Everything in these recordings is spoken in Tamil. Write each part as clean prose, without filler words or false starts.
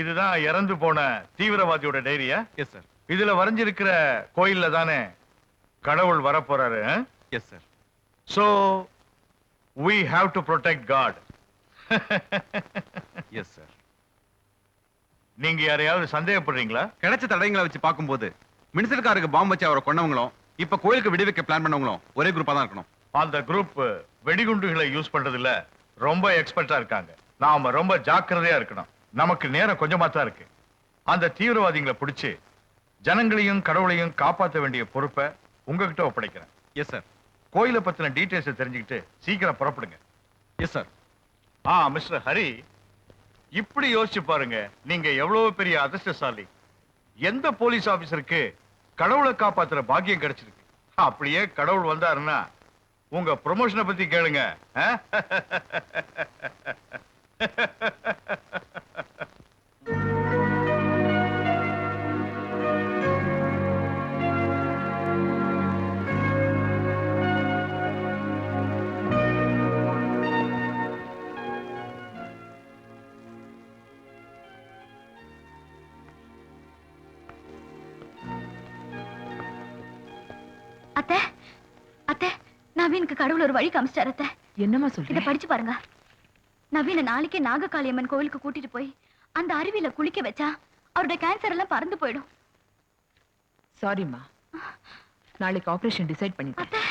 இதுதான் இறந்து போன தீவிரவாதியோட டைரியா? Yes sir. இதுல வரைஞ்சிருக்கிற கோயில்ல தானே கடவுள் வரப்போறாரு? Yes sir. So we have to protect God. Yes sir. நீங்க யாரையாவது சந்தேகப்படுறீங்களா? கிடைச்ச தடயங்களை வச்சு பார்க்கும்போது மினிஸ்டர்காருக்கு பாம்பு வச்சு அவரை கொண்டவங்களும் இப்ப கோயிலுக்கு விடுவிக்க பிளான் பண்ணவங்களும் ஒரே குரூப்பா தான் இருக்கணும். அந்த குரூப் வெடிகுண்டுகளை யூஸ் பண்றதுல ரொம்ப எக்ஸ்பர்ட்டா இருக்காங்க. நாம ரொம்ப ஜாக்கிரதையா இருக்கணும். நமக்கு நேரம் கொஞ்சமா தான் இருக்கு. அந்த தீவிரவாதிகளை பிடிச்சு ஜனங்களையும் கடவுளையும் காப்பாற்ற வேண்டிய பொறுப்பை உங்ககிட்ட ஒப்படைக்கிறேன். Yes sir. கோயிலை பத்தின டீடைல்ஸ் தெரிஞ்சுக்கிட்டு சீக்கிரம் புறப்படுங்க. Yes sir. மிஸ்டர் ஹரி, இப்படி யோசிச்சு பாருங்க, நீங்க எவ்வளவு பெரிய அதிர்ஷ்டசாலி. எந்த போலீஸ் ஆபீசருக்கு கடவுளை காப்பாத்துற பாக்கியம் கிடைச்சிருக்கு? அப்படியே கடவுள் வந்தாருன்னா உங்க ப்ரொமோஷனை பத்தி கேளுங்க. அத்தை, அத்தை, நவீனுக்கு கடவுள் ஒரு வழி காமிச்சாரு அத்தை. என்னமா சொல்ற? இத படிச்சு பாருங்க. நவீன நாளைக்கே நாககாளியம்மன் கோவிலுக்கு கூட்டிட்டு போய் அந்த அருவியில குளிக்க வச்சா அவருடைய கேன்சர் எல்லாம் பறந்து போயிடும். சாரிம்மா, நாளைக்கு ஆபரேஷன் டிசைட் பண்ணிட்டேன். அத்தை,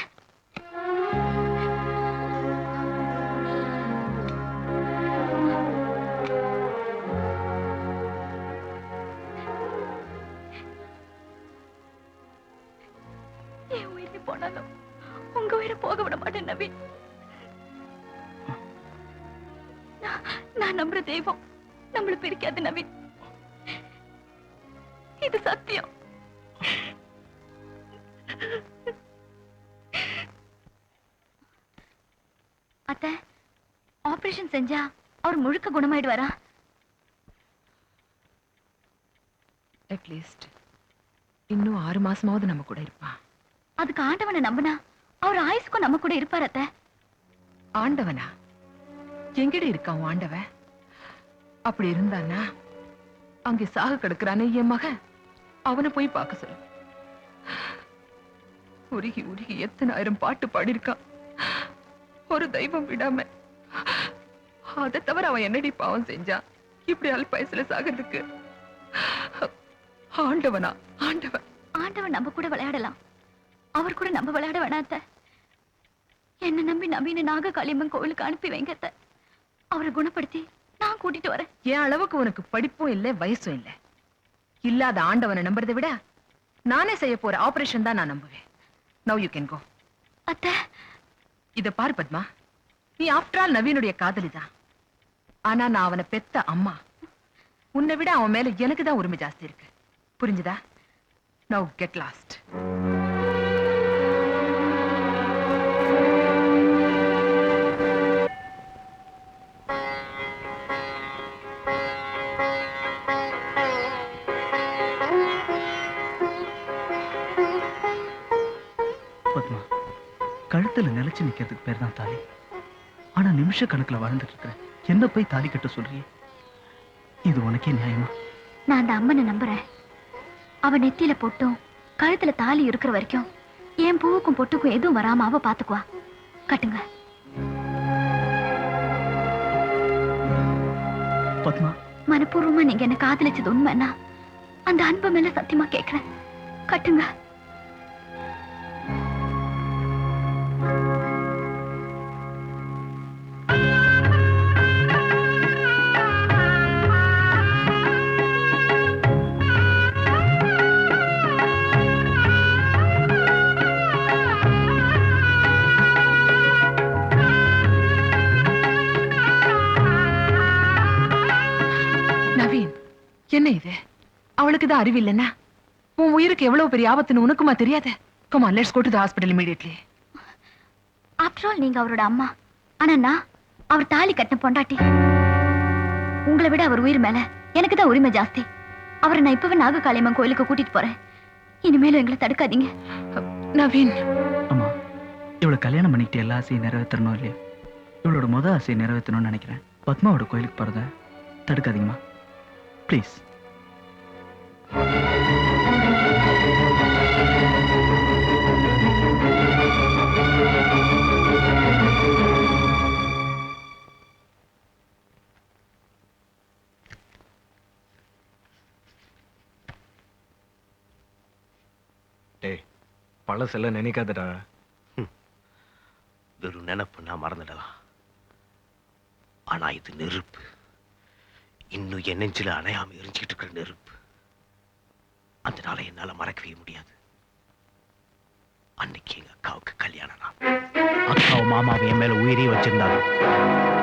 என் உயிரை போனாலும் உங்க உயிரை போக விட மாட்டேன் நவீன். நான் நம்புற தெய்வம் நம்மள பிரிக்காது நவீன். இது சத்தியம். அத்தை, ஆபரேஷன் செஞ்சா அவர் முழுக்க குணமாயிடுவாரா? அட்லீஸ்ட் இன்னும் 6 மாசமாவது நம்ம கூட இருப்பா. அதுக்கு ஆண்டவனை நம்பினா அவர் ஆயுசுக்கும் நம்ம கூட இருப்பார் அத்தை. ஆண்டவனா? எங்கடி இருக்கான் ஆண்டவன்? அப்படி இருந்தானா அங்கே சாக கிடக்குறானே என் மகன், அவனை போய் பார்க்க சொல்லு. உருகி உருகி எத்தனை ஆயிரம் பாட்டு பாடியிருக்கான் ஒரு தெய்வம் விடாம. அதை தவிர அவன் என்னடி பாவம் செஞ்சான் இப்படி அல்பயசுல சாகிறதுக்கு? ஆண்டவனா? ஆண்டவன் ஆண்டவன் நம்ம கூட விளையாடலாம், அவர் கூட நம்ம விளையாட வேணாத்த. என்ன நம்பி நவீன நாககாளியம்மன் கோவிலுக்கு அனுப்பி வைங்க அத்தை. அவரை குணப்படுத்தி நான் கூட்டிட்டு வரேன். என் அளவுக்கு உனக்கு படிப்பும் இல்லை வயசும் இல்லை. இல்லாத ஆண்டவனை நம்புறதை விட நானே செய்ய போற ஆபரேஷன் தான் நான் நம்புவேன். Now you can go. அத்தை, இத பாரு பத்மா, நீ ஆஃப்டர் ஆல் நவீனுடைய காதலிதான். ஆனா நான் அவனை பெத்த அம்மா. உன்னை விட அவன் மேல எனக்கு தான் உரிமை ஜாஸ்தி இருக்கு. புரிஞ்சுதா? Now get lost. பத்மா, கழுத்துல நிலைச்சு நிக்கிறதுக்கு பேர் தான் தாலி. ஆனா நிமிஷ கணக்குல வாழ்ந்துட்டு இருக்கிற என்ன போய் தாலி கட்ட சொல்றியே? இது உனக்கே நியாயமா? நான் அந்த அம்மனை நம்புறேன். அவ நெத்தியில பொட்டும் கழுத்துல தாலி இருக்கிற வரைக்கும் என் பூவுக்கும் பொட்டுக்கும் எதுவும் வராம அவ பாத்துக்குவா. கட்டுங்க. பத்மா, மனப்பூர்வமா நீங்க என்ன காதலிச்சது உண்மைன்னா அந்த அன்பு மேல சத்தியமா கேட்கிறேன். கட்டுங்க. என்ன இது? அவளுக்கு தான் அறிவு இல்லைன்னா உன் உயிருக்கு எவ்வளவு பெரிய ஆபத்துன்னு உனக்குமா தெரியாத? Come on, let's go to the hospital immediately. After all நீங்க அவரோட அம்மா. ஆனா நான் அவர் தாலி கட்டின பொண்டாட்டி. உங்களை விட அவர் உயிர் மேல எனக்கு தான் உரிமை ஜாஸ்தி. அவரை நான் இப்பவே நாககாளியம்மன் கோயிலுக்கு கூட்டிட்டு போறேன். இனிமேலும் எங்களை தடுக்காதீங்க. நவீன், அம்மா, இவளை கல்யாணம் பண்ணிக்கிட்டு எல்லா ஆசையும் நிறைவேற்றணும் இல்லையா? இவளோட ஆசையை நிறைவேற்றணும்னு நினைக்கிறேன். பத்மாவோட கோயிலுக்கு போறத தடுக்காதீங்கம்மா. ப்ளீஸ். டேய், பழசெல்லாம் நினைக்காதடா. வெறும் நினைப்பு நான் மறந்துடலாம். ஆனா இது நெருப்பு. இன்னும் என் நெஞ்சில அணையாம எரிஞ்சுக்கிட்டு இருக்கிற நெருப்பு. அந்த நாளை என்னால மறக்கவே முடியாது. அன்னைக்கு எங்க அக்காவுக்கு கல்யாணம் நாள். அக்காவும் மாமாவும் என் மேல உயிரே வச்சிருந்தாங்க.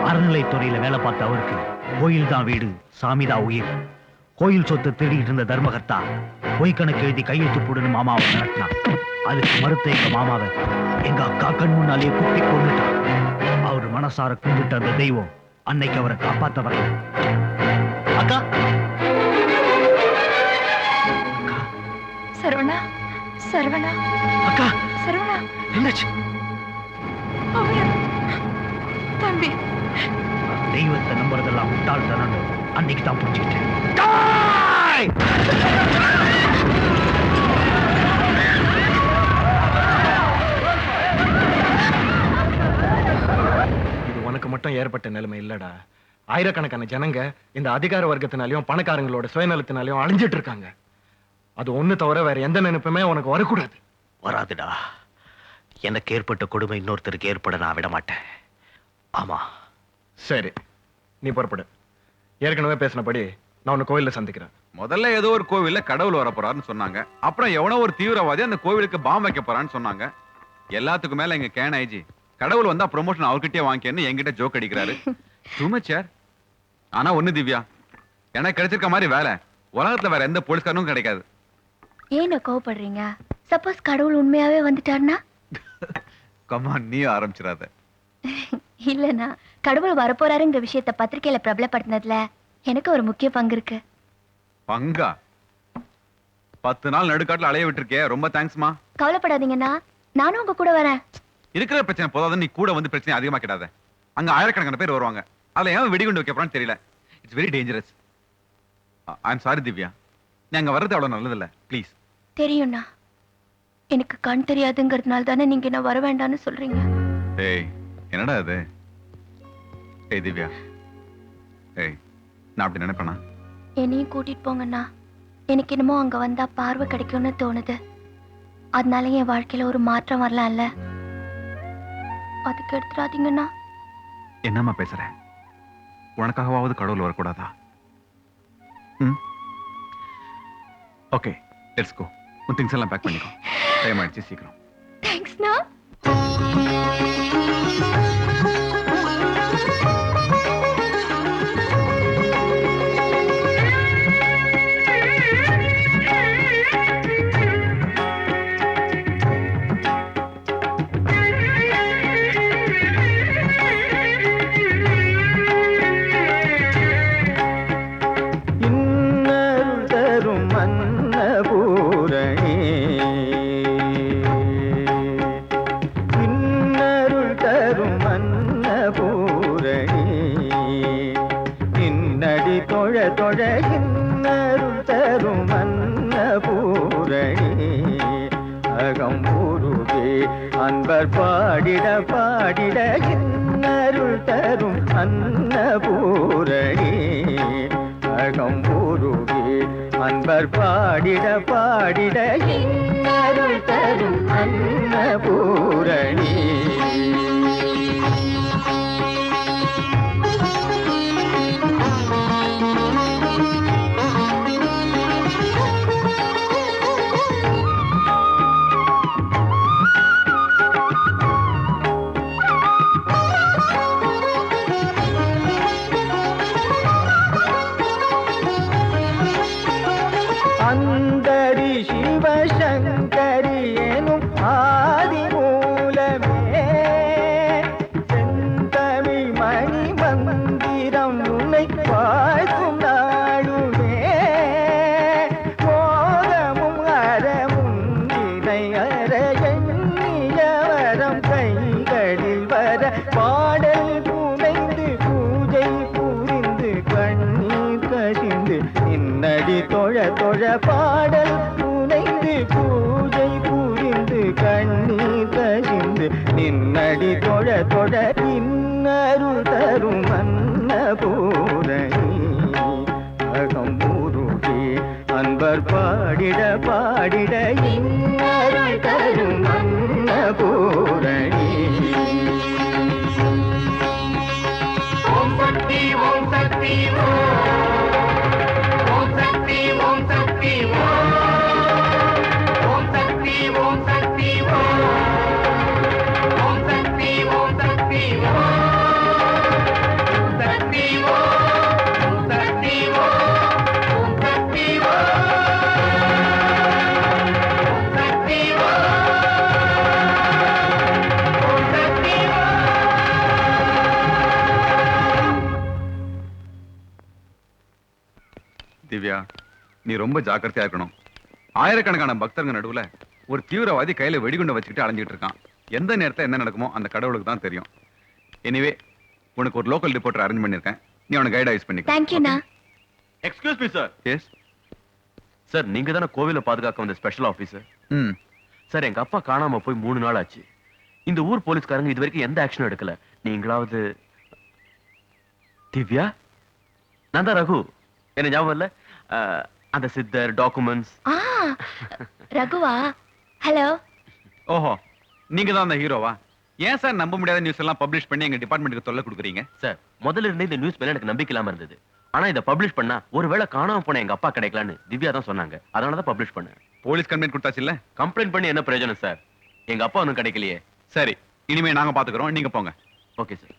அறநிலைத்துறையில வேலை பார்த்த அவருக்கு கோயில் தான் வீடு, சாமி தான் உயிர். கோயில் சொத்து திருடிட்டு இருந்த தர்மகர்த்தா பொய் கணக்கு எழுதி கையெழுத்து போடுன்னு மாமாவை மிரட்டினான். அதுக்கு மறுத்த எங்க மாமாவை எங்க அக்கா கண் முன்னாலேயே குத்தி கொண்டுட்டான். அவர் மனசார கும்பிட்ட அந்த தெய்வம் அன்னைக்கு அவரை காப்பாத்த வரல. அக்கா, சரவணா, சரவணா, அக்கா, சரவணா, என்னாச்சு? அவரு தம்பி. தெய்வத்தை நம்புறதெல்லாம் முட்டாள்தனம் அன்னைக்கு தான் புரிஞ்சுக்கிட்டேன். இது உனக்கு மட்டும் ஏற்பட்ட நிலைமை இல்லடா. ஆயிரக்கணக்கான ஜனங்க இந்த அதிகார வர்க்கத்தினாலையும் பணக்காரங்களோட சுயநலத்தினாலையும் அழிஞ்சிட்டு இருக்காங்க. அது ஒண்ணு தவிர வேற எந்த நினைப்புமே உனக்கு வரக்கூடாது. வராதுடா. எனக்கு ஏற்பட்ட கொடுமை இன்னொருத்தருக்கு ஏற்பட நான் விட மாட்டேன். ஆமா. சரி, நீ புறப்படு. ஏற்கனவே பேசினபடி நான் உன்னை கோயில்ல சந்திக்கிறேன். முதல்ல ஏதோ ஒரு கோவில்ல கடவுள் வர போறாருன்னு சொன்னாங்க. அப்புறம் எவனோ ஒரு தீவிரவாதி அந்த கோவிலுக்கு பாம் வைக்க போறான்னு சொன்னாங்க. எல்லாத்துக்கும் மேல எங்க கேன் ஐஜி கடவுள் வந்தா ப்ரொமோஷன் அவர்கிட்டயே வாங்கிக்கன்னு என்கிட்ட ஜோக் அடிக்கிறாரு. டூ மச் யார். ஆனா ஒண்ணு திவ்யா, எனக்கு கிடைச்சிருக்க மாதிரி வேலை உலகத்துல வேற எந்த போலீஸ்காரனும் கிடைக்காது. ஏன் கோவப்படுறீங்க? சப்போஸ் கடவுள் உண்மையாவே வந்துட்டாருன்னா? கமான், நீ ஆரம்பிச்சிடாத. இல்லனா, கடவுள் வரப்போறாருங்கிற விஷயத்தை பத்திரிக்கையில பிரபலப்படுத்தினதுல எனக்கு ஒரு முக்கிய பங்கு இருக்கு. பங்கா? 10 நாள் நடுக்காட்டுல அலைய விட்டுருக்கே, ரொம்ப தேங்க்ஸ்மா. கவலைப்படாதீங்கண்ணா, நானும் உங்க கூட வரேன். இருக்கிற பிரச்சனை போதாது, நீ கூட வந்து பிரச்சனை அதிகமா கிடாத. அங்க ஆயிரக்கணக்கான பேர் வருவாங்க. அதுல ஏன் வெடிகுண்டு வைக்க போறான்னு தெரியல. It's very dangerous. I am sorry Divya, நீ அங்க வர்றது அவ்வளவு நல்லதில்ல. ப்ளீஸ். தெரியும்ண்ணா, எனக்கு கண் தெரியாதுங்கிறதுனால தானே நீங்க என்ன வர வேண்டாம்னு சொல்றீங்க. ஏய், என்னடா இது? ஏய் திவ்யா, ஏய், நான் அப்படி நினைப்பேனா? என்னையும் கூட்டிட்டு போங்கண்ணா. எனக்கு என்னமோ அங்க வந்தா பார்வை கிடைக்கும்னு தோணுது. அதனால என் வாழ்க்கையில ஒரு மாற்றம் வரலாம்ல. அதுக்கு எடுத்துடாதீங்கண்ணா. என்னம்மா பேசுற? உனக்காகவாவது கடவுள் வரக்கூடாதா? Okay, let's go. உன் திங்ஸ் எல்லாம் பேக் பண்ணிக்கோ. டைம் ஆயிடுச்சு, சீக்கிரம். தேங்க்ஸ்ண்ணா. அன்பர் பாடிட பாடிட இன்னருள் தரும் அன்னபூரணி. அகம் உருகி அன்பர் பாடிட பாடிட இன்னருள் தரும் அன்னபூரணி. அந்தரி சிவசங்கரி எனும் ஆதி மூலமே தொழ பாடல் புனைந்து பூஜை புரிந்து கண்ணீர் கசிந்து நின்னடி தொழ தொழ இன்னருள் தரும் அன்னபூரணி அகம்பூருகி அன்பர் பாடிட பாடிட இன்னருள் தரும் அன்னபூரணி. ஓம் சக்தி ஓம் சக்தி ஓம் சக்தி ஓம் சக்தி ஓம் சக்தி ஓம் சக்தி ஓம் சக்தி ஓம் சக்தி ஓம் சக்தி ஓம் சக்தி ஓம் சக்தி ஓம் சக்தி ஓம் சக்தி. திவ்யா, நீ ரொம்ப ஜாக்கிரதையா இருக்கணும். ஆயிரக்கணக்கான பக்தர்கள் நடுவுல ஒரு தீவிரவாதி கையில வெடிகுண்டை வச்சுக்கிட்டு அலைஞ்சிட்டு இருக்கான். எந்த நேரத்துல என்ன நடக்குமோ அந்த கடவுளுக்கு தான் தெரியும். எனிவே, உனக்கு ஒரு லோக்கல் ரிப்போர்ட்டர் அரேஞ்ச் பண்ணிருக்கேன். நீ அவனை கைட் ஐஸ் பண்ணிக்க. தேங்க்யூண்ணா. Excuse me sir. S sir, நீங்க தானே கோவிலை பாதுகாக்க வந்த ஸ்பெஷல் ஆபீசர்? ம். சார், எங்க அப்பா காணாம போய் 3 நாள் ஆச்சு. இந்த ஊர் போலீஸ்காரங்க இது வரைக்கும் எந்த ஆக்ஷனும் எடுக்கல. நீங்களாவது... திவ்யா, நான் தான் ரகு. என்ன ஞாபகம் இல்ல? அந்த சித்தர் டாக்குமெண்ட்ஸ். ரகுவா? ஹலோ. ஓஹோ, நீங்க தான் அந்த ஹீரோவா? ஏன் சார் நம்ப முடியாத நியூஸ் எல்லாம் பப்ளிஷ் பண்ணி எங்க டிபார்ட்மெண்ட்டுக்கு தொல்லை கொடுக்குறீங்க? சார், முதல்ல இருந்தே இந்த நியூஸ் மேல எனக்கு நம்பிக்கை இல்லாம இருந்தது. ஆனா இதை பப்ளிஷ் பண்ணா ஒருவேளை காணாம போன எங்க அப்பா கிடைக்கலான்னு திவ்யா தான் சொன்னாங்க. அதனால தான் பப்ளிஷ் பண்ணேன். போலீஸ் கம்ப்ளைண்ட் கொடுத்தாச்சு இல்ல? கம்ப்ளைண்ட் பண்ணி என்ன பிரயோஜனம் சார்? எங்க அப்பா ஒன்றும் கிடைக்கலையே. சரி, இனிமே நாங்க பாத்துக்கிறோம், நீங்க போங்க. Okay sir.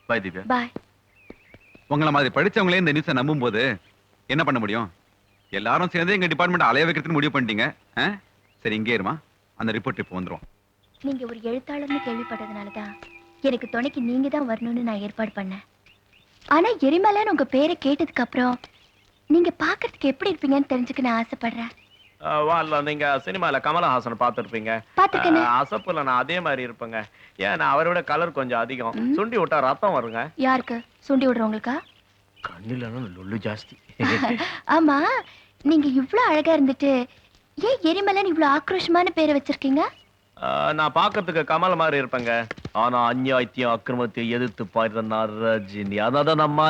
பை திவ்யா. பாய். உங்களை மாதிரி படிச்சவங்களே இந்த நியூஸை நம்பும் போது என்ன பண்ண முடியும்? எல்லாரும் சேர்ந்து எங்க டிபார்ட்மெண்ட் அலைய வைக்கிறதுன்னு முடிவு பண்ணிட்டீங்க. சரி, இங்கே இருமா, அந்த ரிப்போர்ட் இப்போ வந்துரும். நீங்க ஒரு எழுத்தாளர்னு கேள்விப்பட்டதுனாலதான் எனக்கு துணைக்கு நீங்க தான் வரணும்னு நான் ஏற்பாடு பண்ணேன். ஆனா எரிமலைன்னு உங்க பேரை கேட்டதுக்கு அப்புறம் நீங்க பாக்குறதுக்கு எப்படி இருப்பீங்கன்னு தெரிஞ்சுக்க நான் ஆசைப்படுறேன். நீங்க சினிமால கமலஹாசன் பாத்துருப்பீங்க. பாத்துக்கன்னு. அசப்புல நான் அதே மாதிரி இருப்பேங்க. ஏன் நான் அவரை விட கலர் கொஞ்சம் அதிகம். சுண்டி விட்டா ரத்தம் வருங்க. யாருக்கு? சுண்டி விடுறவங்களுக்கா? கண்ணில லொல்லு ஜாஸ்தி. ஆமா, நீங்க இவ்ளோ அழகா இருந்துட்டு ஏன் எரிமலைன்னு இவ்ளோ ஆக்ரோஷமான பேரை வச்சிருக்கீங்க? நான் பாக்கிறதுக்கு கமல் மாதிரி இருப்பேங்க. ஆனா அநியாயத்தையும் அக்கிரமத்தையும் எதிர்த்து பாடுற ரஜினி. அதான் நம்ம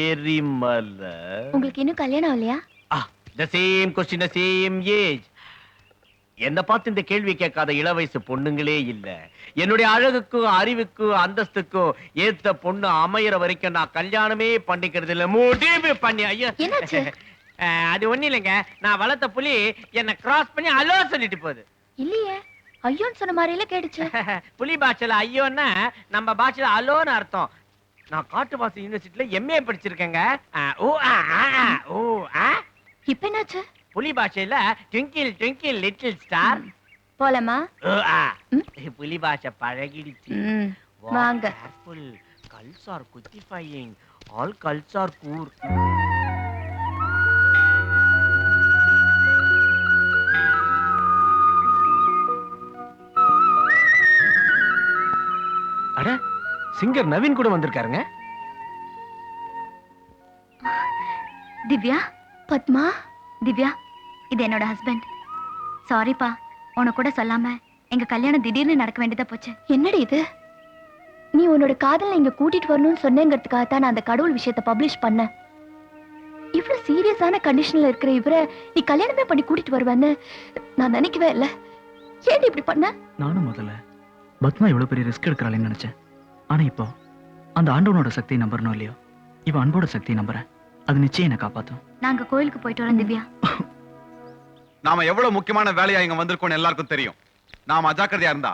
எரிமலை. உங்களுக்கு இன்னும் கல்யாணம் இல்லையா? The same question, the same age. என்ன பார்த்து இந்த கேள்வி கேட்காத இளவயசு பொண்ணுங்களே இல்ல. என்னுடைய அழகுக்கும் அறிவுக்கும் அந்தஸ்துக்கும் ஏத்த பொண்ணு அமையற வரைக்கும் நான் கல்யாணமே பண்ணிக்கிறது இல்ல. முடிவு பண்ணி ஐயா. அது ஒண்ணு இல்லைங்க. நான் வளர்த்த புலி என்ன கிராஸ் பண்ணி அலோ சொல்லிட்டு போகுது. இல்லையே, ஐயோன்னு சொன்ன மாதிரில கேடுச்சு. புலி பாஷையில ஐயோன்னா நம்ம பாஷையில அலோன்னு அர்த்தம். நான் காட்டுவாசி யூனிவர்சிட்டில எம்ஏ படிச்சிருக்கேங்க. இப்ப என்னாச்சு? புலி பாஷையில ட்விங்கிள் ட்விங்கிள் லிட்டில் ஸ்டார். போலாமா? புலி பாஷை பழகிடுச்சு. வாங்க. Cults are quantifying. All cults are poor. அட, சிங்கர் நவீன் கூட வந்திருக்காருங்க. திவ்யா. பத்மா. திவ்யா, இது என்னோட ஹஸ்பண்ட். சாரிப்பா, உனக்கு கூட சொல்லாம எங்க கல்யாணம் திடீர்னு நடக்க வேண்டியதா போச்சு. என்னடி இது? நீ உன்னோட காதலை இங்க கூட்டிட்டு வரணும்னு சொன்னேங்கிறதுக்காக தான் நான் அந்த கடவுள் விஷயத்தை பப்ளிஷ் பண்ணேன். இவ்வளவு சீரியஸான கண்டிஷன்ல இருக்கிற இவரை நீ கல்யாணமே பண்ணி கூட்டிட்டு வருவேன்னு நான் நினைக்கவே இல்லை. ஏன் இப்படி பண்ண? நானும் முதல்ல பத்மா இவ்வளவு பெரிய ரிஸ்க் எடுக்கிறாளேன்னு நினைச்சேன். ஆனா இப்போ அந்த ஆண்டவனோட சக்தியை நம்புறனோ இல்லையோ, இவ அன்போட சக்தியை நம்புறேன். அது நிச்சயம் என்ன காப்பாத்தும். நாங்க கோயிலுக்கு போயிட்டு வரோம் திவ்யா. நாம எவ்வளவு முக்கியமான வேலையா இங்க வந்திருக்கோம்னு எல்லாருக்கும் தெரியும். நாம அஜாக்கிரதையா இருந்தா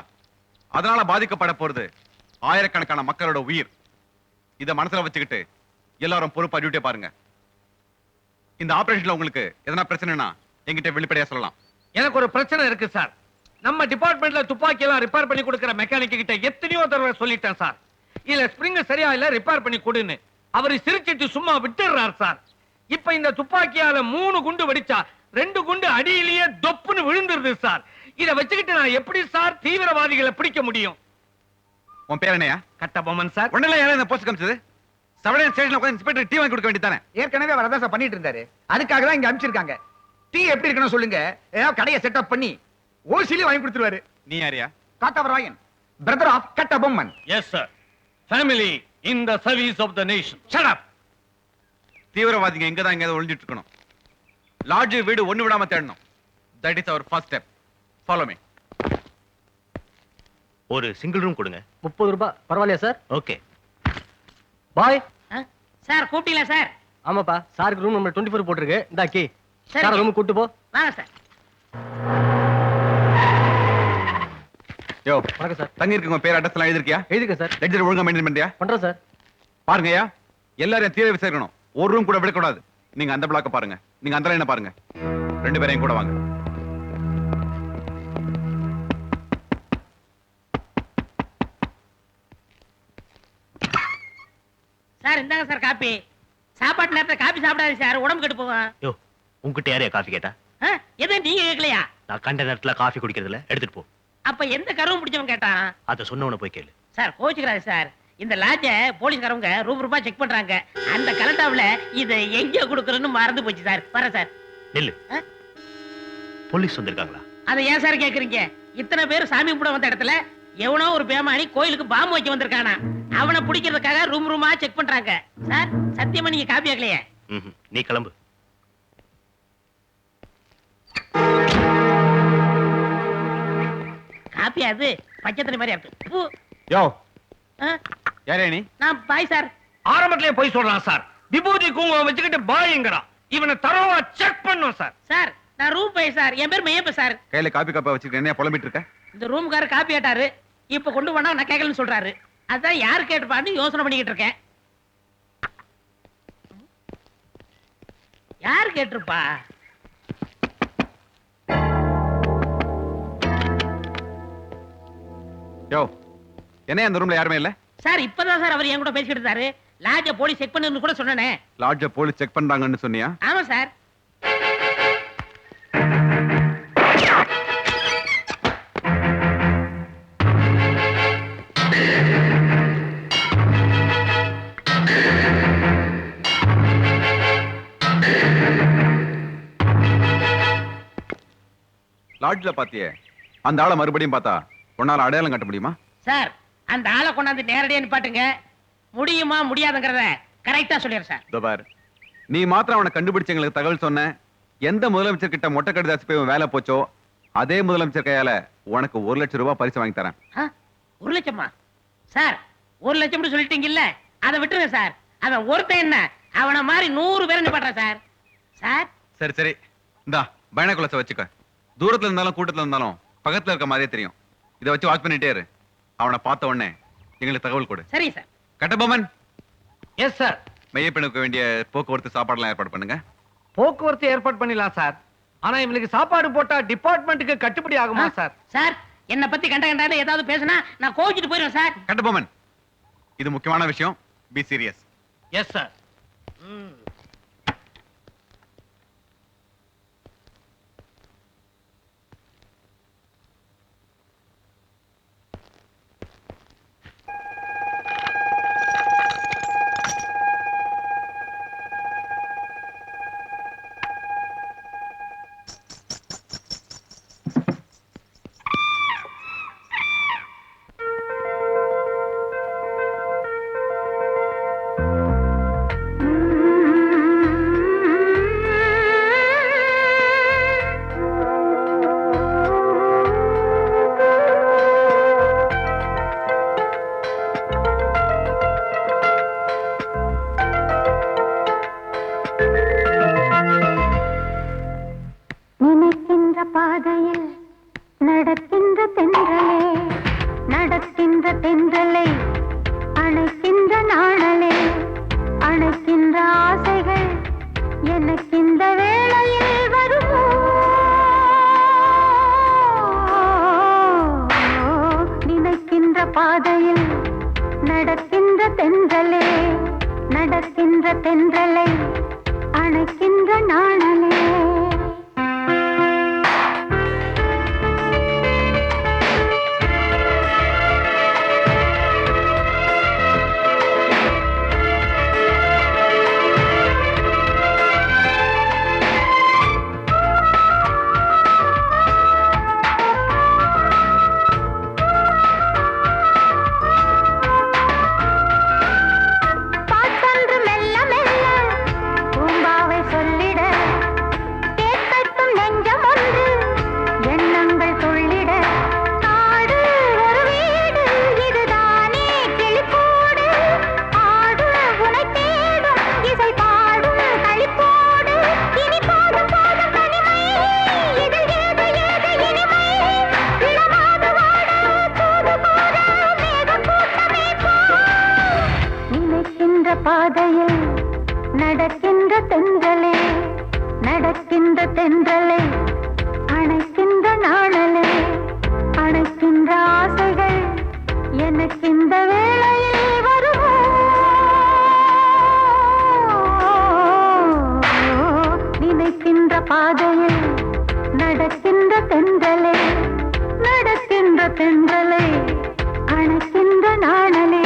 அதனால பாதிக்கப்பட போறது ஆயிரக்கணக்கான மக்களோட உயிர். இத மனசுல வச்சுக்கிட்டு எல்லாரும் பொறுப்பா டியூட்டியை பாருங்க. இந்த ஆபரேஷன்ல உங்களுக்கு எதனா பிரச்சனைனா என்கிட்ட வெளிப்படையா சொல்லலாம். எனக்கு ஒரு பிரச்சனை இருக்கு சார். நம்ம டிபார்ட்மெண்ட்ல துப்பாக்கி எல்லாம் ரிப்பேர் பண்ணி கொடுக்கிற மெக்கானிக் கிட்ட எத்தனையோ தடவை சொல்லிட்டேன் சார். இல்ல ஸ்ப்ரிங் சரியா இல்ல, ரிப்பேர் பண்ணி கொடுன்னு. அவரு சிரிச்சிட்டு சும்மா விட்டுறாரு சார். இப்ப இந்த துப்பாக்கியால 3 குண்டு வெடிச்சா 2 குண்டு அடியிலேயே தொப்புன்னு விழுந்துருது சார். இத வச்சுக்கிட்டு நான் எப்படி சார் தீவிரவாதிகளை பிடிக்க முடியும்? உன் பேர் என்னையா? கட்டபொம்மன் சார். ஒண்ணுல யாரும் இந்த போஸ்ட் காமிச்சது? சவடையன் ஸ்டேஷன்ல உட்கார்ந்து இன்ஸ்பெக்டர் டீ வாங்கி கொடுக்க வேண்டியதானே? ஏற்கனவே வரதான் சார் பண்ணிட்டு இருந்தாரு. அதுக்காக தான் இங்க அனுப்பிச்சிருக்காங்க. டீ எப்படி இருக்கணும் சொல்லுங்க, ஏதாவது கடையை செட்டப் பண்ணி ஓசிலி வாங்கி கொடுத்துருவாரு. நீ யாரியா? Kathavarayan, brother of Kattabomman. Yes sir. Family in the service of the nation. Shut up. தீவிரவாதிங்க எங்க தான் எங்கேயாவது ஒளிஞ்சிட்டு இருக்கணும். லாட்ஜ் வீடு ஒண்ணு விடாம தேடணும். That is our first step. Follow me. ஒரு சிங்கிள் ரூம் கொடுங்க. 30 ரூபாய் பரவாயில்லையா சார்? ஓகே. பாய். சார் கூப்பிட்டீங்களா சார்? ஆமாப்பா, சாருக்கு ரூம் நம்பர் 24 போட்டிருக்கு. இந்தா கீ. சரி. சார் ரூம் கூட்டு போ. வாங்க சார். யோ, வணக்கம் சார். தங்கி இருக்கவங்க பேர் அட்ரஸ் எல்லாம் எழுதிருக்கியா? எழுதிருக்கேன் சார். லெட்ஜர் ஒழுங்கா மெயின்டைன் பண்றியா? பண்றேன் சார். பாருங்கய்யா, எல்லாரையும் தீர விசாரிக்கணும். ஒரு ரூம் கூட விடக்கூடாது. நீங்க அந்த பிளாக்க பாருங்க, நீங்க அந்த லைனை பாருங்க. 2 பேரையும் கூட வாங்க. சார் இந்தாங்க சார் காப்பி. சாப்பாட்டு நேரத்துல காப்பி சாப்பிடாது சார், உடம்பு கெட்டு போகும். யோ, உங்ககிட்ட யாரையா காஃபி கேட்டா? எதுவும் நீங்க கேட்கலையா? நான் கண்ட நேரத்துல காஃபி குடிக்கிறதுல எடுத்துட்டு போ. அப்ப எந்த கருவும் பிடிச்சவன் கேட்டான்? அதை சொன்னவன போய் கேளு. சார் கோச்சுக்கிறாரு சார். இந்த லாட்ஜ போலீஸ்காரவங்க ரூபா செக் பண்றாங்க. அந்த கலட்டாவுல இதை எங்க கொடுக்கறன்னு மறந்து போச்சு சார். வரேன் சார். நில்லு. போலீஸ் வந்திருக்காங்களா? அதை ஏன் சார் கேக்குறீங்க? இத்தனை பேர் சாமி கும்பிட வந்த இடத்துல எவனோ ஒரு பேமானி கோயிலுக்கு பாம்பு வைக்க வந்திருக்கானா. அவனை பிடிக்கிறதுக்காக ரூமா செக் பண்றாங்க சார். சத்தியமா நீங்க காப்பி ஆகலையே. நீ கிளம்பு. காப்பி அது பச்சை மாதிரி இருக்கு. பூ. யோ, யாரே நீ? நான் பாய் சார். ஆரம்பத்திலே போய் சொல்றான் சார். விபூதி குங்குமம் வச்சுக்கிட்டு பாய்ங்கறான். இவனை தரோவா செக் பண்ணும் சார். சார் நான் ரூம் பாய் சார். என் பேர் மையப்ப சார். கையில காப்பி கப்பா வச்சுக்கிட்டு என்ன புலம்பிட்டு இருக்க? இந்த ரூம்காரர் காப்பி ஆட்டாரு. இப்ப கொண்டு போனா நான் கேட்கலன்னு சொல்றாரு. அதான் யார் கேட்டுப்பான்னு யோசனை பண்ணிக்கிட்டு இருக்கேன். யார் கேட்டிருப்பா? யோ, என்ன அந்த ரூம்ல யாருமே இல்ல? சார் இப்பதான் சார் அவர் என் கூட பேசிக்கிட்டு இருந்தாரு. லாட்ஜ போலீஸ் செக் பண்ணுன்னு கூட சொன்னனே. லாட்ஜ போலீஸ் செக் பண்றாங்கன்னு சொன்னியா? ஆமா சார். லாட்ஜ்ல பாத்தியே, அந்த ஆளை மறுபடியும் பார்த்தா உன்னால அடையாளம் காட்ட முடியுமா? சார் அந்த ஆளை கொண்டாந்து நேரடியா நிப்பாட்டுங்க. முடியுமா முடியாதுங்கிறத கரெக்டா சொல்லிடுறேன் சார். இதோ பாரு, நீ மாத்திரம் அவனை கண்டுபிடிச்சு எங்களுக்கு தகவல் சொன்ன. எந்த முதலமைச்சர் கிட்ட மொட்டை கடிதாசி போய் வேலை போச்சோ அதே முதலமைச்சர் கையால உனக்கு 1 லட்சம் ரூபாய் பரிசு வாங்கி தரேன். 1 லட்சமா? சார் 1 லட்சம் சொல்லிட்டீங்கல்ல, அதை விட்டுருங்க சார். அவன் ஒருத்தன் என்ன, அவனை மாதிரி 100 பேரை நிப்பாட்டுறேன் சார். சார் சரி சரி, இந்தா பைனாகுலர்ஸை வச்சுக்க. தூரத்துல இருந்தாலும் கூட்டத்துல இருந்தாலும் பக்கத்துல இருக்க மாதிரியே தெரியும். இதை வச்சு வாட்ச் பண்ணிட்டே இரு. அவனை பார்த்த உடனே எங்களுக்கு தகவல் கொடு. சரி சார். கட்டபொம்மன். Yes sir. மையப்பெண்ணுக்கு வேண்டிய போக்குவரத்து சாப்பாடுலாம் ஏற்பாடு பண்ணுங்க. போக்குவரத்து ஏற்பாடு பண்ணிடலாம் சார். ஆனா இவனுக்கு சாப்பாடு போட்டா டிபார்ட்மெண்ட்டுக்கு கட்டுப்படி ஆகுமா சார்? சார் என்ன பத்தி கண்ட ஏதாவது பேசினா நான் கோவிச்சிட்டு போயிடுவேன் சார். கட்டபொம்மன், இது முக்கியமான விஷயம். Be serious. Yes sir. நடக்கின்ற தென்றலே நடக்கின்ற தென்றலே அணைக்கின்ற நாணலே அணைக்கின்ற ஆசைகள் எனக்கு இந்த வேளையில் வருமோ நினைக்கின்ற பாதையில் நடக்கின்ற தென்றலே நடக்கின்ற தென்றலே அணைக்கின்ற நாணலே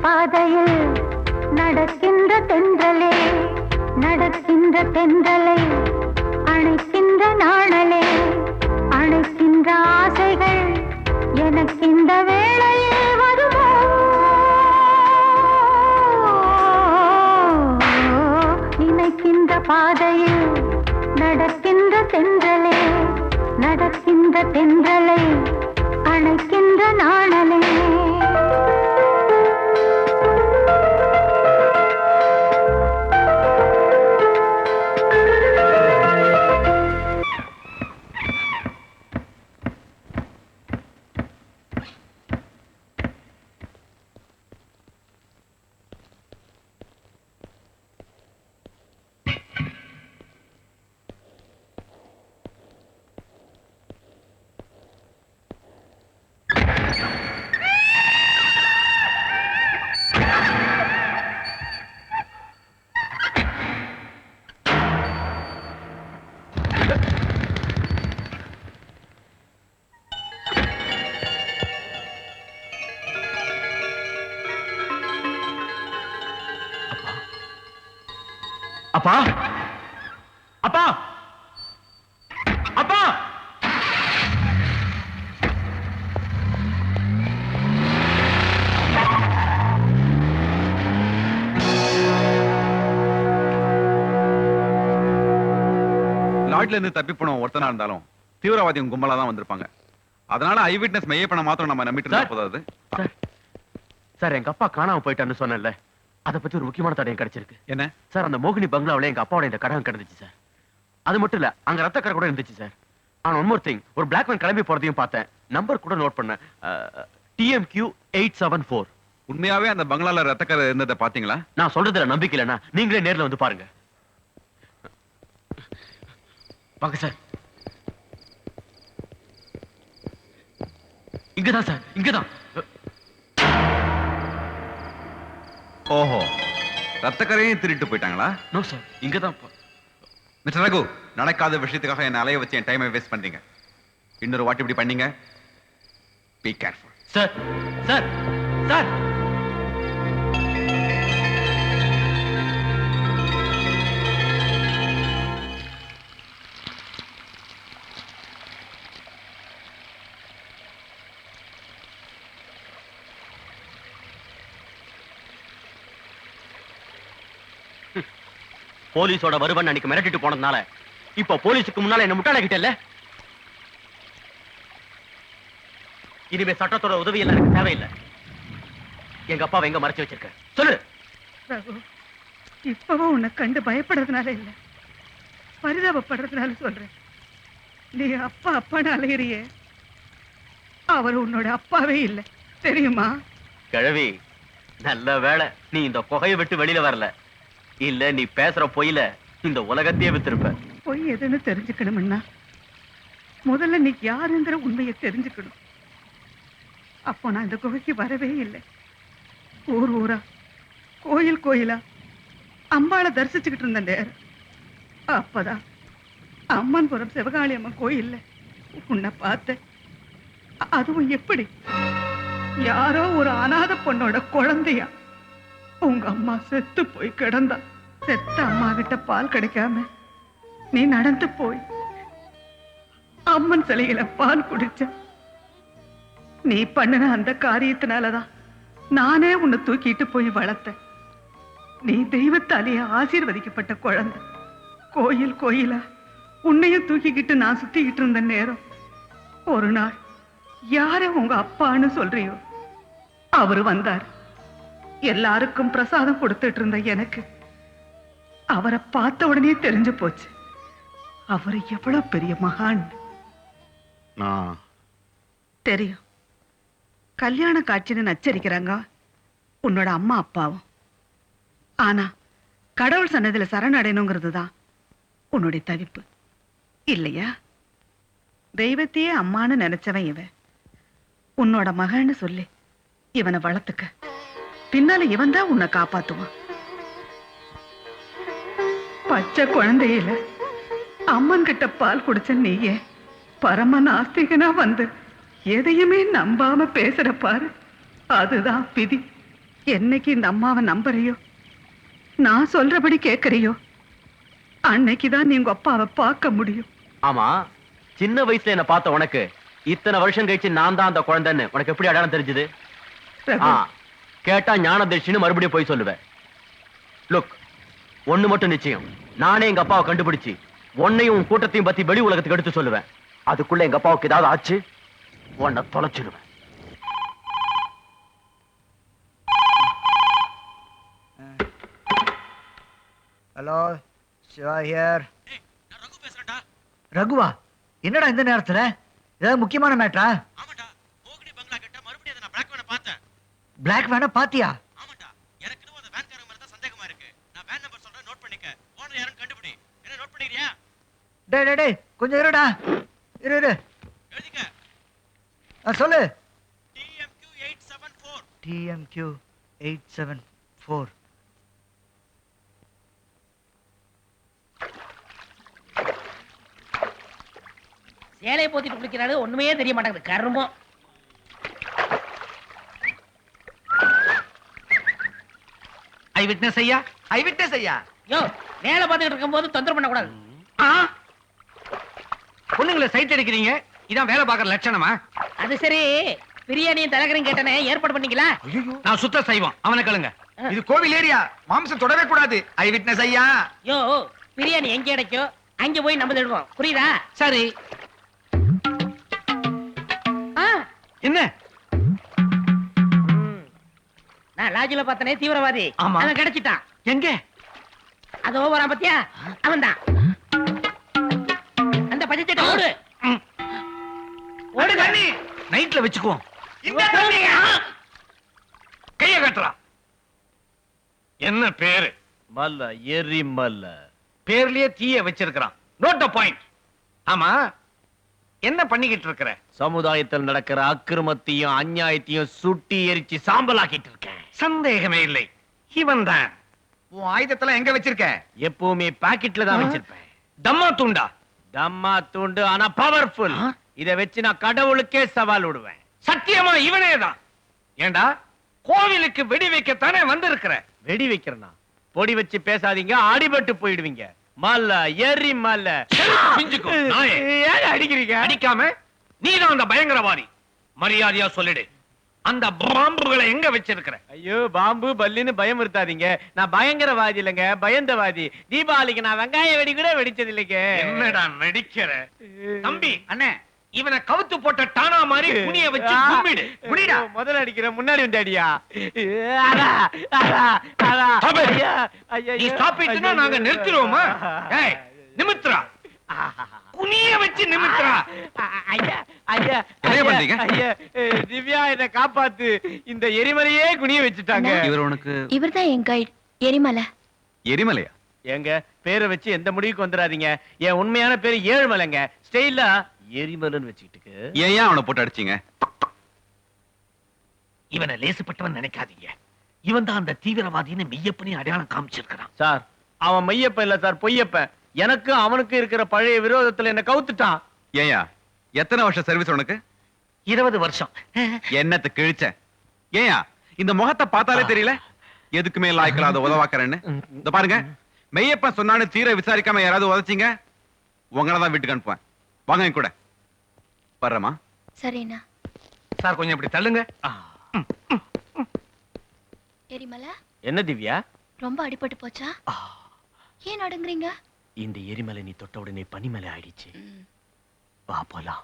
பாதையில் நடக்கின்ற தென்றலே நடக்கின்ற தென்றலை அணைக்கின்ற நாணலே அணைக்கின்ற ஆசைகள் எனக்கு இந்த வேளையில் வருமோ நினைக்கின்ற பாதையில் நடக்கின்ற தென்றலே நடக்கின்ற தென்றலை அணைக்கின்ற நாணலே அப்பா அப்பா அப்பா லாட்ல இருந்து தப்பி போன ஒருத்தனா இருந்தாலும் தீவிரவாதி கும்பலா தான் வந்திருப்பாங்க. அதனால ஐ விட்னஸ் மெய்ய பண்ண மாத்திரம் நம்ம நம்பிட்டு இருந்தா போதாது. சார் எங்க அப்பா காணாம போயிட்டான்னு சொன்னேன்ல, அதை பத்தி ஒரு முக்கியமான தடயம் கிடைச்சிருக்கு. என்ன சார்? அந்த மோகினி பங்களாவில எங்க அப்பாவோட இந்த கடகம் கிடந்துச்சு சார். அது மட்டும் இல்ல, அங்க ரத்த கடை கூட இருந்துச்சு சார். ஆனா ஒன் மோர் திங், ஒரு பிளாக் மேன் கிளம்பி போறதையும் பார்த்தேன். நம்பர் கூட நோட் பண்ணேன், TMQ 874. உண்மையாவே அந்த பங்களால ரத்தக்கரை இருந்ததை பாத்தீங்களா? நான் சொல்றதுல நம்பிக்கை இல்லைன்னா நீங்களே நேர்ல வந்து பாருங்க. வாங்க சார். இங்கதான் சார், இங்கதான். ஓஹோ, ரத்தக்கரையும் திருட்டு போயிட்டாங்களா? நோ சார், இங்கதான். மிஸ்டர் ரகு, நடக்காத விஷயத்துக்காக என்ன அலைய வச்சு என் டைமை வேஸ்ட் பண்றீங்க. இன்னொரு வாட்டி இப்படி பண்ணீங்க, be careful. Sir sir sir. போலீஸோட வருவன் அன்னைக்கு மிரட்டிட்டு போனதுனால இப்ப போலீஸுக்கு முன்னால என்ன முட்டாளாக்கிட்டல்ல. இனிமே சட்டத்தோட உதவி எல்லாம் எனக்கு தேவையில்லை. எங்க அப்பாவை எங்க மறைச்சு வச்சிருக்க சொல்லு. ரகு, இப்பவும் உன்னை கண்டு பயப்படுறதுனால இல்ல, பரிதாபப்படுறதுனால சொல்றேன். நீ அப்பா அப்பான்னு அலையிறியே, அவர் உன்னோட அப்பாவே இல்லை தெரியுமா? கிழவி, நல்ல வேளை நீ இந்த குகையை விட்டு வெளியில வரல. இல்ல நீ பேசுற பொய்யில இந்த உலகத்தையே வித்திருப்ப. பொய் எதுன்னு தெரிஞ்சுக்கணும்னா முதல்ல நீ யாருங்கிற உண்மையை தெரிஞ்சுக்கணும். அப்போ நான் இந்த குகைக்கு வரவே இல்லை. ஊர் ஊரா கோயில் கோயிலா அம்பாளை தரிசிச்சுக்கிட்டு இருந்த நேரம் அப்பதான் அம்மன்புரம் சிவகாளி அம்மன் கோயில்ல உன்னை பார்த்தேன். அதுவும் எப்படி? யாரோ ஒரு அனாதை பொண்ணோட குழந்தையா. உங்க அம்மா செத்து போய் கிடந்தா. செத்த அம்மா கிட்ட பால் கிடைக்காம நீ நடந்து போய் அம்மன் சிலையில பால் குடிச்ச. நீ பண்ணின அந்த காரியத்தினாலதான் நானே உன்னை தூக்கிட்டு போய் வளர்த்தேன். நீ தெய்வத்தாலேயே ஆசீர்வதிக்கப்பட்ட குழந்தை. கோயில் கோயிலா உன்னையும் தூக்கிக்கிட்டு நான் சுத்திக்கிட்டு இருந்த நேரம் ஒரு நாள் யார உங்க அப்பான்னு சொல்றியோ அவரு வந்தார். எல்லாருக்கும் பிரசாதம் கொடுத்துட்டு இருந்த எனக்கு அவரை பார்த்த உடனே தெரிஞ்சு போச்சு அவரு எவ்வளவு பெரிய மகான். தெரியும். கல்யாண காட்சின்னு நச்சரிக்கிறாங்க உன்னோட அம்மா அப்பாவும். ஆனா கடவுள் சன்னதியில சரணடையணுங்கிறது தான் உன்னுடைய தவிப்பு இல்லையா? தெய்வத்தையே அம்மான்னு நினைச்சவன் இவன். உன்னோட மகன்னு சொல்லி இவனை வளர்த்துக்க. பின்னால இவன் தான் உன்னை காப்பாத்துவான். பச்சை குழந்தையில அம்மன் கிட்ட பால் குடிச்ச நீயே பரம நாஸ்திகனா வந்து எதையுமே நம்பாம பேசுற பாரு. அதுதான் விதி. என்னைக்கு இந்த அம்மாவை நம்புறியோ, நான் சொல்றபடி கேட்கறியோ, அன்னைக்குதான் நீ உங்க அப்பாவை பார்க்க முடியும். ஆமா, சின்ன வயசுல என்ன பார்த்த உனக்கு இத்தனை வருஷம் கழிச்சு நான் தான் அந்த குழந்தைன்னு உனக்கு எப்படி அடையாளம் தெரிஞ்சது? கேட்டா ஞான தரிசின்னு மறுபடியும் போய் சொல்லுவேன். லுக், ஒண்ணு மட்டும் நிச்சயம், நானே எங்க அப்பாவை கண்டுபிடிச்சு உன்னையும் உன் கூட்டத்தையும் பத்தி வெளி உலகத்துக்கு எடுத்து சொல்லுவேன். அதுக்குள்ள எங்க அப்பாவுக்கு ஏதாவது ஆச்சு உன்னை தொலைச்சிடுவேன். Hello, Siva here. ரகுவா, என்னடா இந்த நேரத்துல? ஏதாவது முக்கியமான மேட்டரா? பிளாக் வேனை பாத்தியா? டேய் டேய் டேய், கொஞ்சம் இருடா. இரு. சொல்லு. TMQ 874. சேலையை போத்திட்டு குளிக்கிறாரு, ஒண்ணுமே தெரிய மாட்டேங்குது. கர்மம். ஐ விட்னஸ் ஐயா, ஐ விட்னஸ் ஐயா. யோ, வேலை பார்த்துட்டு இருக்கும்போது தொந்தரவு பண்ணக்கூடாது. பொண்ணுங்களை சைட் அடிக்கிறீங்க, இதான் வேலை பார்க்கற லட்சணமா? அது சரி, பிரியாணியும் தலைகரையும் கேட்டனே, ஏற்பாடு பண்ணீங்களா? நான் சுத்த செய்வோம், அவனை கேளுங்க. இது கோவில் ஏரியா, மாம்சம் தொடவே கூடாது. ஐ விட்னஸ் ஐயா. யோ, பிரியாணி எங்க கிடைக்கும் அங்க போய் நம்ம தேடுவோம், புரியுதா? சரி. என்ன? நான் லாட்ஜில பார்த்தனே தீவிரவாதி, அவன் கிடைச்சிட்டான். எங்க? அதோ வரான் பாத்தியா, அவன்தான். அந்த பச்சை சட்டை ஓடு. ஓடு கண்ணி. நைட்ல வெச்சுக்குவோம். கைய கட்டுறா. என்ன பேரு? மல்ல, எரி மல்ல. பேர்லயே தீய வச்சிருக்கான். Note the point. ஆமா, என்ன பண்ணிக்கிட்டு இருக்கிற? சமுதாயத்தில் நடக்கிற அக்கிரமத்தையும் அநியாயத்தையும் சுட்டி எரிச்சு சாம்பலாக்கிட்டு இருக்கேன். சந்தேகமே இல்லை, இவன் தான். உன் ஆயுதத்தெல்லாம் எங்க வச்சிருக்க? எப்பவுமே பாக்கெட்ல தான் வச்சிருப்பேன். தம்மா துண்டா? தம்மா துண்டு, ஆனா பவர்ஃபுல். இத வச்சு நான் கடவுளுக்கே சவால் விடுவேன். சத்தியமா இவனே தான். ஏண்டா, கோவிலுக்கு வெடி வைக்கத்தானே வந்திருக்கிற? வெடி வைக்கிறனா? பொடி வச்சு பேசாதீங்க, அடிபட்டு போயிடுவீங்க. மல்ல, எரி மல்ல. ஏன் அடிக்கிறீங்க? அடிக்காம நீதான் அந்த பயங்கரவாதி. மரியாதையா சொல்லிடு, அந்த பாம்புகளை எங்க வச்சிருக்கிற? ஐயோ, பாம்பு பல்லின்னு பயம் இருத்தாதீங்க. நான் பயங்கரவாதி இல்லைங்க, பயந்தவாதி. தீபாவளிக்கு நான் வெங்காய வெடி கூட வெடிச்சது இல்லைங்க. என்னடா நடிக்கிற? தம்பி, அண்ணே, இவனை கவுத்து போட்ட டானா மாதிரி குனிய வச்சு கும்பிடு. குனிடா. முதல்ல அடிக்கிற, முன்னாடி வந்து அடியா. நீ ஸ்டாப் இட்னா நாங்க நிறுத்திடுவோமா? ஏய், நிமித்ரா. குனிய வச்சு நிமித்ரா. ஐயா, ஐயா, என்ன பண்றீங்க? ஐயா, திவ்யா என்ன காப்பாத்து. இந்த எரிமலையே குனிய வச்சுட்டாங்க. இவர் உனக்கு? இவர்தான் என் கைட், எரிமலை. எரிமலையா? எங்க பேரை வச்சு எந்த முடிவுக்கு வந்துடாதீங்க. என் உண்மையான பேரு ஏழுமலைங்க. ஸ்டைலா எரிமலைன்னு வச்சுக்கிட்டு. ஏன் அவனை போட்டு அடிச்சீங்க? இவனை லேசுப்பட்டவன் நினைக்காதீங்க. இவன் தான் அந்த தீவிரவாதின்னு மெய்யப்பனே அடையாளம் காமிச்சிருக்கிறான். சார் அவன் மெய்யப்ப இல்ல சார், பொய்யப்ப. எனக்கு அவனுக்கு இருக்கிற பழைய விரோதத்துல என்ன கவுத்துட்டான். ஏயா எத்தனை வருஷம் சர்வீஸ் உனக்கு? 20 வருஷம். என்னத்தை கிழிச்ச? ஏயா இந்த முகத்தை பார்த்தாலே தெரியல எதுக்குமே லாய்க்கலாத உதவாக்கறேன்னு. இந்த பாருங்க, மெய்யப்பன் சொன்னான்னு தீர விசாரிக்காம யாராவது உதச்சிங்க உங்களை தான் வீட்டுக்கு அனுப்புவேன். வாங்க என் கூட. வர்றமா? சரிண்ணா. சார் கொஞ்சம் இப்படி தள்ளுங்க. எரிமலை, என்ன திவ்யா? ரொம்ப அடிபட்டு போச்சா? ஏன் அடங்குறீங்க? இந்த எரிமலை நீ தொட்ட உடனே பனிமலை ஆயிடுச்சு. வா போலாம்.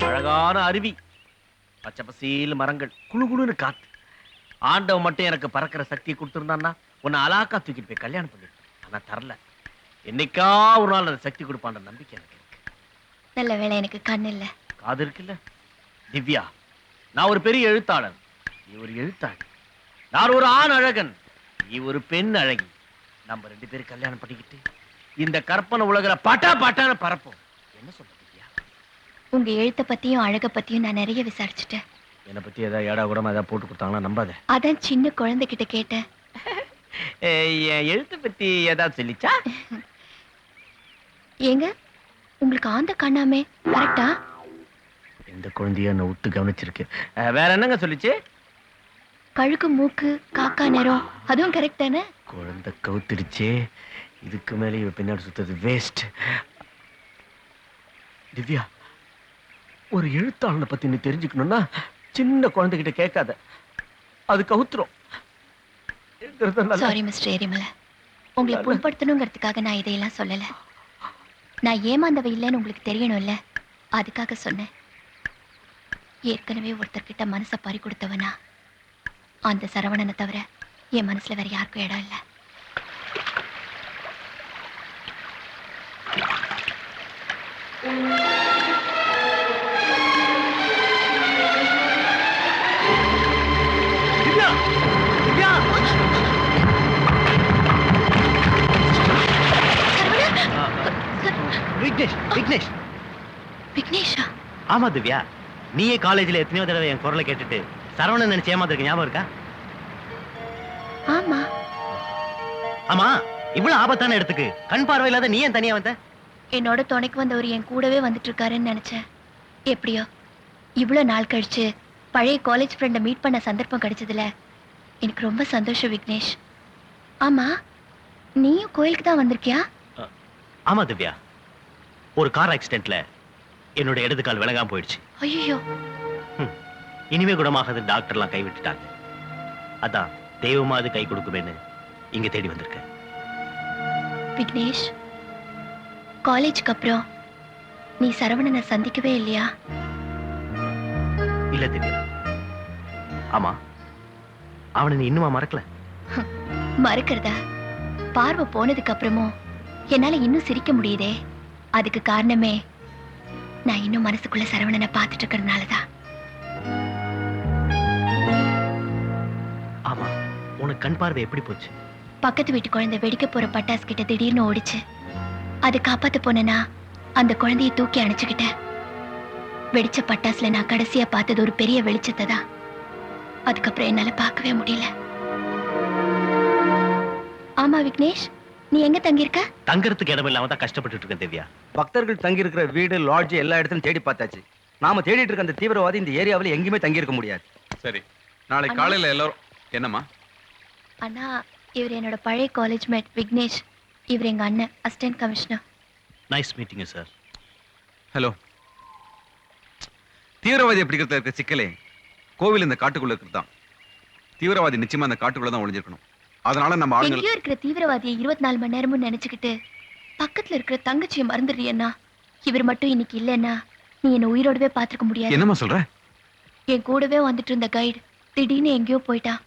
அழகான அருவி, பச்சை பசேல் மரங்கள், குளு குளுன்னு காத்து. ஆண்டவன் மட்டும் எனக்கு பறக்கிற சக்தியை கொடுத்திருந்தான்னா உன்னை அலாக்கா தூக்கிட்டு போய் கல்யாணம் பண்ணிட்டு. ஆனா தரல. என்னைக்கா ஒரு நாள் அந்த சக்தி கொடுப்பான்ற நம்பிக்கை எனக்கு இருக்கு. நல்ல வேளை எனக்கு கண் இல்ல. காது இருக்குல்ல திவ்யா? நான் ஒரு பெரிய எழுத்தாளர், நீ ஒரு எழுத்தாளி. நான் ஒரு ஆண் அழகன், நீ ஒரு பெண் அழகி. நம்ம 2 பேரும் கல்யாணம் பண்ணிக்கிட்டு இந்த கற்பனை உலகிற பாட்டா பாட்டான பரப்போம். என்ன சொல்ற திவ்யா? உங்க எழுத்த பத்தியும் அழக பத்தியும் நான் நிறைய விசாரிச்சுட்டேன். என்னை பத்தி ஏதாவது ஏடா கூடமா ஏதாவது போட்டு கொடுத்தாங்கன்னா நம்பாத. அதான் சின்ன குழந்தைகிட்ட கேட்டேன். என் எழுத்து பத்தி ஏதாவது சொல்லிச்சா? ஏங்க, உங்களுக்கு ஆந்த கண்ணாமே, கரெக்டா? எந்த குழந்தைய என்ன விட்டு கவனிச்சிருக்கு. வேற என்னங்க சொல்லிச்சு? கழுகு மூக்கு, காக்கா நேரம், அதுவும் கரெக்ட் தானே? குழந்தை கவுத்திடுச்சே, இதுக்கு மேலே இவ பின்னாடி சுத்தது வேஸ்ட். திவ்யா, ஒரு எழுத்தாளனை பத்தி நீ தெரிஞ்சுக்கணும்னா சின்ன குழந்தைகிட்ட கேட்காத, அது கவுத்துரும். சாரி மிஸ்டர் எரிமலை, உங்களை புண்படுத்தணுங்கிறதுக்காக நான் இதையெல்லாம் சொல்லல. நான் ஏமாந்தவ இல்லைன்னு உங்களுக்கு தெரியணும்ல, அதுக்காக சொன்னேன். ஏற்கனவே ஒருத்தர்கிட்ட மனசை பறி கொடுத்தவனா, அந்த சரவணனை தவிர என் மனசுல வேற யாருக்கும் இடம் இல்லை. விக்னேஷ், விக்னேஷ். விக்னேஷா? ஆமா திவ்யா, நீயே காலேஜ்ல எத்தனையோ தடவை என் குரலை கேட்டுட்டு சரவணன் நினைச்சு ஏமாத்திருக்க, ஞாபகம் இருக்கா? ஆமா. ஆமா, இவ்வளவு ஆபத்தான இடத்துக்கு கண் பார்வை இல்லாத நீ ஏன் தனியா வந்த? என்னோட துணைக்கு வந்தவர் என் கூடவே வந்துட்டு இருக்காருன்னு நினைச்சேன். எப்படியோ இவ்வளவு நாள் கழிச்சு பழைய காலேஜ் ஃப்ரெண்டை மீட் பண்ண சந்தர்ப்பம் கிடைச்சதுல எனக்கு ரொம்ப சந்தோஷம் விக்னேஷ். ஆமா, நீயும் கோயிலுக்கு தான் வந்திருக்கியா? ஆமா திவ்யா, ஒரு கார் ஆக்சிடென்ட்ல என்னோட இடது கால் விலகாம போயிடுச்சு. ஐயோ, இனிமே குணமாகாது டாக்டர்லாம் கைவிட்டுட்டாங்க. அதான் தெய்வமா அது கை கொடுக்குமேன்னு இங்க தேடி வந்திருக்கேன். விக்னேஷ், காலேஜ்க்கு அப்புறம் நீ சரவணனை சந்திக்கவே இல்லையா? இல்ல திவ்யா. ஆமா, அவனை நீ இன்னுமா மறக்கல? மறக்கிறதா? பார்வை போனதுக்கு அப்புறமும் என்னால இன்னும் சிரிக்க முடியுதே. அதுக்கு காரணமே நான் இன்னும் மனசுக்குள்ள சரவணனை பார்த்துட்டு இருக்கிறதுனாலதான். ஆமா, உனக்கு கண் பார்வை எப்படி போச்சு? பக்கத்து வீட்டு குழந்தை வெடிக்க போற பட்டாசு கிட்ட திடீர்னு ஓடிச்சு. அதை காப்பாத்த போனேனா அந்த குழந்தையை தூக்கி அணைச்சுக்கிட்டேன். வெடிச்ச பட்டாசுல நான் கடைசியா பார்த்தது ஒரு பெரிய வெளிச்சத்தை தான். அதுக்கப்புறம் என்னால பார்க்கவே முடியல. ஆமா விக்னேஷ், நீ எங்க தங்கியிருக்க? தங்கறதுக்கு இடம் இல்லாம தான் கஷ்டப்பட்டு இருக்கேன் திவ்யா. பக்தர்கள் தங்கி இருக்கிற வீடு, லாட்ஜ் எல்லா இடத்துலயும் தேடி பார்த்தாச்சு. நாம தேடிட்டு இருக்க அந்த தீவிரவாதி இந்த ஏரியாவில் எங்கேயுமே தங்கி இருக்க முடியாது. சரி, நாளைக்கு காலையில எல்லாரும். என்னம்மா? அண்ணா, இவர் என்னோட பழைய காலேஜ் மேட் விக்னேஷ். இவர் எங்க அண்ணன், assistant commissioner. Nice meeting sir. Hello. தீவிரவாதி பிடிக்கிறதுல இருக்க சிக்கலே கோவில் இந்த காட்டுக்குள்ள இருக்குதான். தீவிரவாதி நிச்சயமா அந்த காட்டுக்குள்ள தான் ஒளிஞ்சிருக்கணும். அதனால நம்ம ஆளுங்க எங்கேயோ இருக்கிற தீவிரவாதியை 24 மணி நேரமும் நினைச்சுக்கிட்டு பக்கத்துல இருக்கிற தங்கச்சியை மறந்துடுறியண்ணா. இவர் மட்டும் இன்னைக்கு இல்லைன்னா நீ என்ன உயிரோடவே பார்த்துக்க முடியாது. என்னம்மா சொல்ற? என் கூடவே வந்துட்டு இருந்த கைடு திடீர்னு எங்கேயோ போயிட்டான்.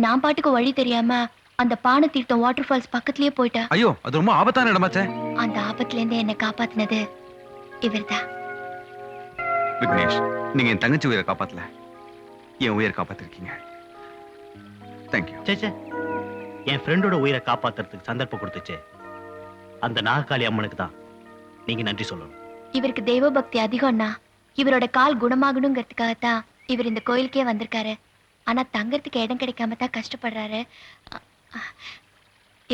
நான் பாட்டுக்கு வழி தெரியாம அந்த பானை தீர்த்தம் வாட்டர் ஃபால்ஸ் பக்கத்துலயே போயிட்டேன். ஐயோ, அது ரொம்ப ஆபத்தான இடமாச்சே. அந்த ஆபத்துல இருந்து என்ன காப்பாத்தினது இவர்தான். விக்னேஷ், நீங்க என் தங்கச்சி உயிரை காப்பாத்தல, என் உயிரை காப்பாத்திருக்கீங்க. தேங்க்யூ. சே, என் ஃப்ரெண்டோட உயிரை காப்பாத்துறதுக்கு சந்தர்ப்பம் கொடுத்துச்சு அந்த நாககாளி அம்மனுக்கு தான் நீங்க நன்றி சொல்லணும். இவருக்கு தெய்வ பக்தி அதிகம்னா இவரோட கால் குணமாகணுங்கிறதுக்காகத்தான் இவர் இந்த கோயிலுக்கே வந்திருக்காரு. ஆனா தங்கறதுக்கு இடம் கிடைக்காம தான் கஷ்டப்படுறாரு.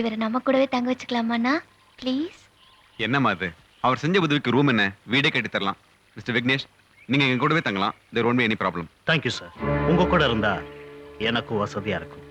இவரை நம்ம கூடவே தங்க வச்சுக்கலாமாண்ணா ப்ளீஸ்? என்னம்மா அது? அவர் செஞ்ச உதவிக்கு ரூம் என்ன, வீடே கட்டி தரலாம். மிஸ்டர் விக்னேஷ், நீங்க எங்க கூடவே தங்கலாம். There won't be any problem. Thank you sir. உங்க கூட இருந்தா எனக்கும் வசதியா இருக்கும்.